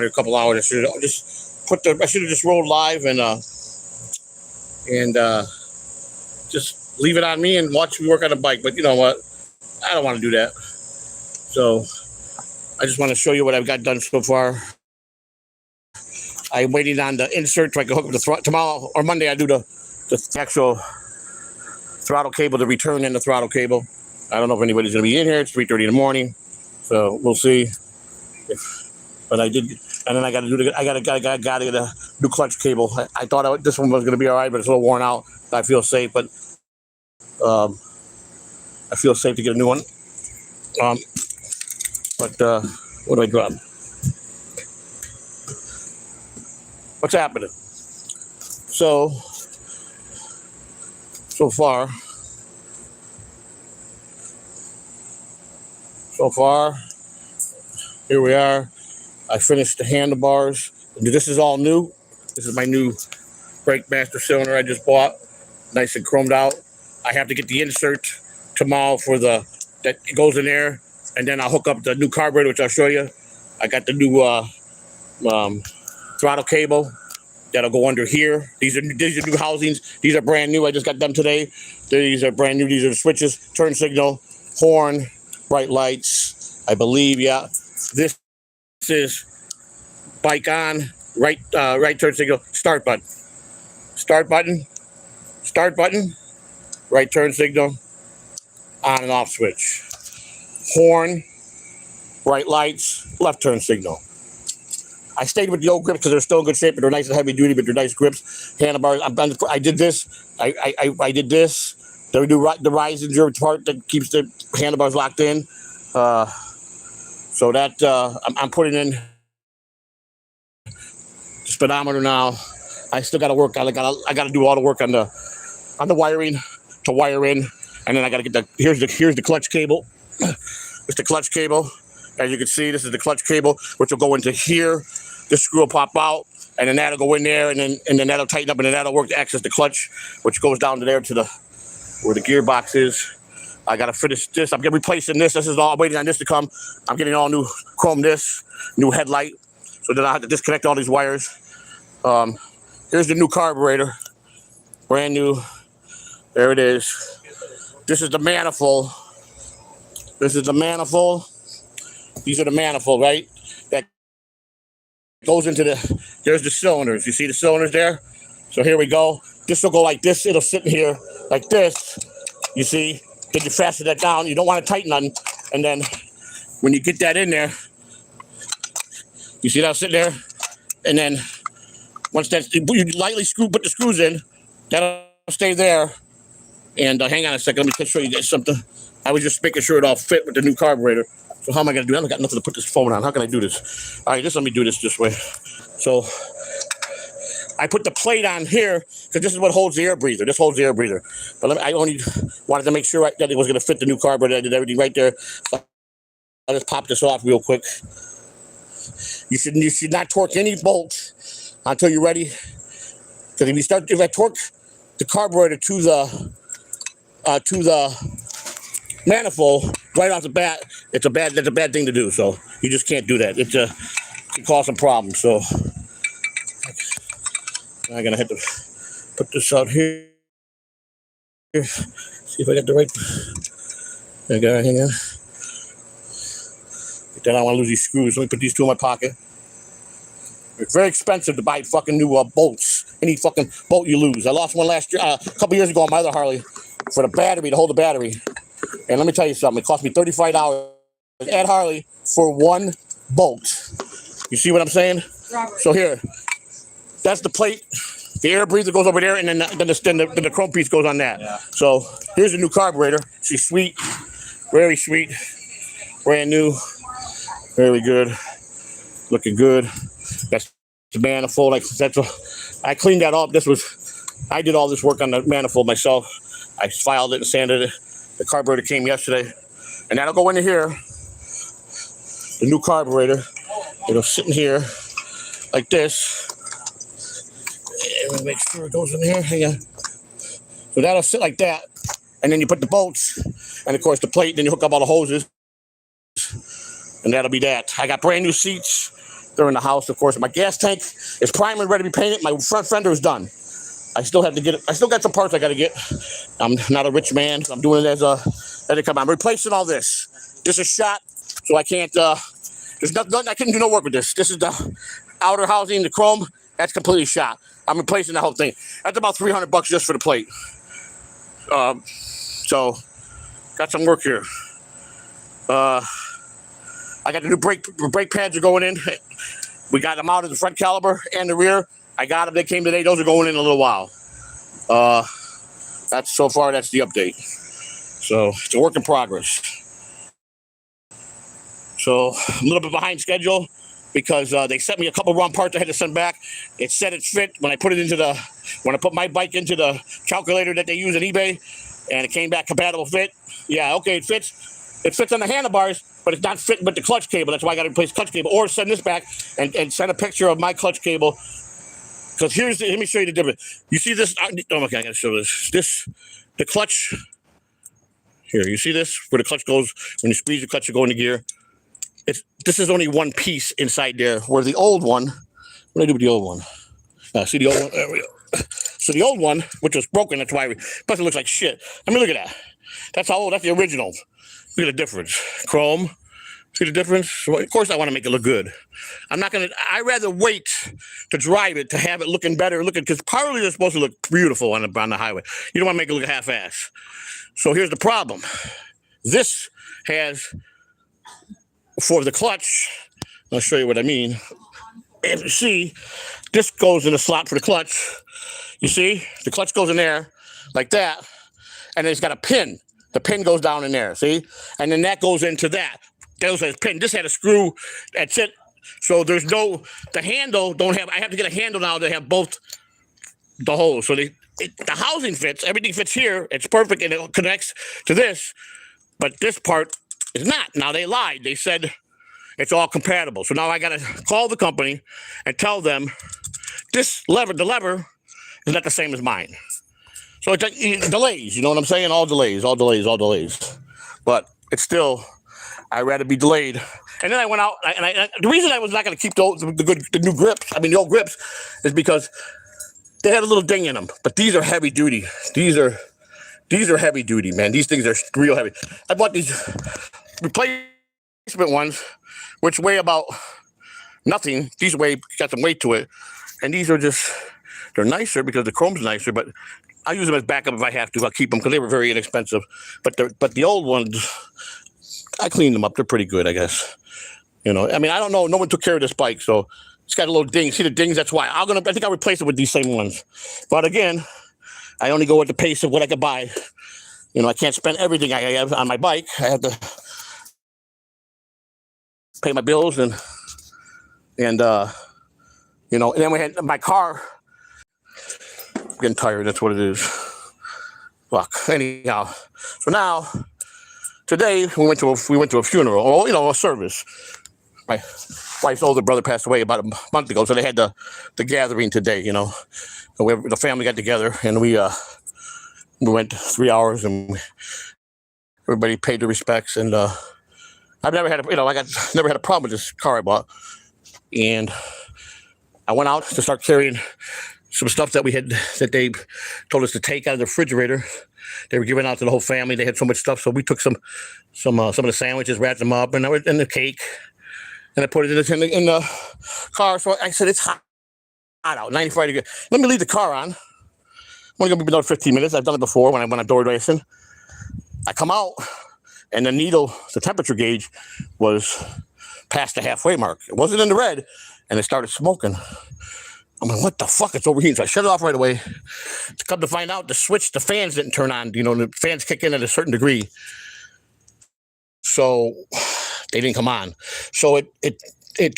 a couple hours. I should have just rolled live and just leave it on me and watch me work on the bike. But you know what? I don't want to do that. So I just want to show you what I've got done so far. I'm waiting on the insert so I can hook up the throttle. Tomorrow or Monday I do the actual throttle cable, the return in the throttle cable. I don't know if anybody's going to be in here. It's 3:30 in the morning. So we'll see. But I did, and then I got to get a new clutch cable. I thought this one was going to be all right, but it's a little worn out. I feel safe, but I feel safe to get a new one. But what do I drop? What's happening? So far, here we are. I finished the handlebars. This is all new. This is my new brake master cylinder I just bought. Nice and chromed out. I have to get the insert tomorrow for that goes in there, and then I'll hook up the new carburetor, which I'll show you. I got the new throttle cable that'll go under here. These are new housings. These are brand new. I just got them today. These are brand new. These are the switches, turn signal, horn, bright lights, I believe. Yeah, this is bike on, right turn signal, start button, right turn signal, on and off switch, horn, bright lights, left turn signal. I stayed with the old grips because they're still in good shape, but they're nice and heavy duty, but they're nice grips. Handlebars. I did this. I did this. They do the rising part that keeps the handlebars locked in. So that I'm putting in the speedometer now. I still got to work. I got to do all the work on the wiring to wire in, and then I got to get here's the clutch cable. It's the clutch cable. As you can see, this is the clutch cable, which will go into here. This screw will pop out, and then that'll go in there, and then that'll tighten up, and then that'll work to access the clutch, which goes down to there to where the gearbox is. I gotta finish this. I'm replacing this. This is all. I'm waiting on this to come. I'm getting all new chrome disc, new headlight. So then I have to disconnect all these wires. Here's the new carburetor, brand new. There it is. This is the manifold. These are the manifold, right? That goes into there's the cylinders. You see the cylinders there? So here we go. This will go like this. It'll sit in here like this. You see? Then you fasten that down. You don't want to tighten nothing. And then when you get that in there, you see that sitting there? And then once you lightly put the screws in, that'll stay there. And hang on a second. Let me show you guys something. I was just making sure it all fit with the new carburetor. So how am I going to do it? I got nothing to put this phone on. How can I do this? All right, let me do this way. So I put the plate on here because this is what holds the air breather. This holds the air breather. But I only wanted to make sure that it was going to fit the new carburetor. I did everything right there. So I'll just pop this off real quick. You should not torque any bolts until you're ready. Because if I torque the carburetor to the manifold right off the bat, that's a bad thing to do. So you just can't do that. It can cause some problems. So I'm gonna have to put this out here. See if I got the right. Hang on. Then I want to lose these screws. Let me put these two in my pocket. It's very expensive to buy fucking new bolts. Any fucking bolt you lose. I lost one last year, a couple years ago on my other Harley for the battery, to hold the battery. And let me tell you something. It cost me $35 at Harley for one bolt. You see what I'm saying? Robert. So here, that's the plate. The air breather goes over there, and then the chrome piece goes on that. Yeah. So here's the new carburetor. She's sweet, very sweet, brand new, very good, looking good. That's the manifold. I cleaned that up. I did all this work on the manifold myself. I filed it and sanded it. The carburetor came yesterday, and that'll go into here. The new carburetor. It'll sit in here like this. And make sure it goes in here. Hang on. So that'll sit like that, and then you put the bolts, and of course the plate. Then you hook up all the hoses, and that'll be that. I got brand new seats, They're in the house, of course. My gas tank is primed and ready to be painted. My front fender is done. I still have to get it. I still got some parts I got to get. I'm not a rich man. So I'm doing it as they come. I'm replacing all this. This is shot, so I can't. There's nothing. I couldn't do no work with this. This is the outer housing, the chrome. That's completely shot. I'm replacing the whole thing. That's about $300 just for the plate. So got some work here. I got the new brake pads are going in. We got them out of the front caliper and the rear. I got them. They came today. Those are going in a little while. That's so far. That's the update. So it's a work in progress. So I'm a little bit behind schedule because they sent me a couple wrong parts I had to send back. It said it fit when I put my bike into the calculator that they use on eBay, and it came back compatible fit. Yeah, okay, it fits. It fits on the handlebars, but it's not fitting with the clutch cable. That's why I got to replace clutch cable, or send this back and send a picture of my clutch cable. Because let me show you the difference. You see this? Oh, okay, I got to show this. The clutch. Here, you see this? Where the clutch goes, when you squeeze the clutch, you go into gear. This is only one piece inside there, where the old one, what do I do with the old one? See the old one? There we go. So the old one, which was broken, that's why, plus it looks like shit. I mean, look at that. That's how old, that's the original. Look at the difference. Chrome, see the difference? Well, of course I want to make it look good. I'd rather wait to drive it, to have it looking better, because partly it's supposed to look beautiful on the highway. You don't want to make it look half-ass. So here's the problem. This has, for the clutch, I'll show you what I mean. If you see, this goes in the slot for the clutch. You see, the clutch goes in there like that, and it's got a pin. The pin goes down in there, see? And then that goes into that. That was a pin. This had a screw. That's it. So there's the handle I have to get a handle now to have both the holes. So the housing fits, everything fits here. It's perfect, and it connects to this. But this part is not. Now they lied. They said it's all compatible. So now I got to call the company and tell them the lever is not the same as mine. So it's like delays, you know what I'm saying? All delays. But it's still, I'd rather be delayed. And then I went out, and the reason I was not going to keep the new grips, the old grips, is because they had a little ding in them. But these are heavy duty. These are heavy duty, man. These things are real heavy. I bought these replacement ones, which weigh about nothing. These got some weight to it. And these are they're nicer because the chrome's nicer, but I use them as backup if I have to. I'll keep them because they were very inexpensive. But the old ones, I cleaned them up. They're pretty good, I guess. I don't know. No one took care of this bike, so it's got a little ding. See the dings? That's why. I think I'll replace it with these same ones. But again, I only go at the pace of what I could buy. I can't spend everything I have on my bike. I have to pay my bills and then we had my car. I'm getting tired. That's what it is. Fuck. Anyhow, so now today we went to a funeral, or a service. My wife's older brother passed away about a month ago, so they had the gathering today. The family got together, and we went 3 hours, and everybody paid their respects. And I've never had never had a problem with this car I bought, and I went out to start carrying some stuff that they told us to take out of the refrigerator. They were giving out to the whole family. They had so much stuff, so we took some of the sandwiches, wrapped them up, and the cake, and I put it in the car. So I said, it's hot out, 95 degrees. Let me leave the car on. I'm only gonna be another 15 minutes. I've done it before when I'm door racing. I come out, and the temperature gauge was past the halfway mark. It wasn't in the red, and it started smoking. I'm like, what the fuck? It's overheating. So I shut it off right away. To come to find out, the fans didn't turn on. The fans kick in at a certain degree. So they didn't come on. So it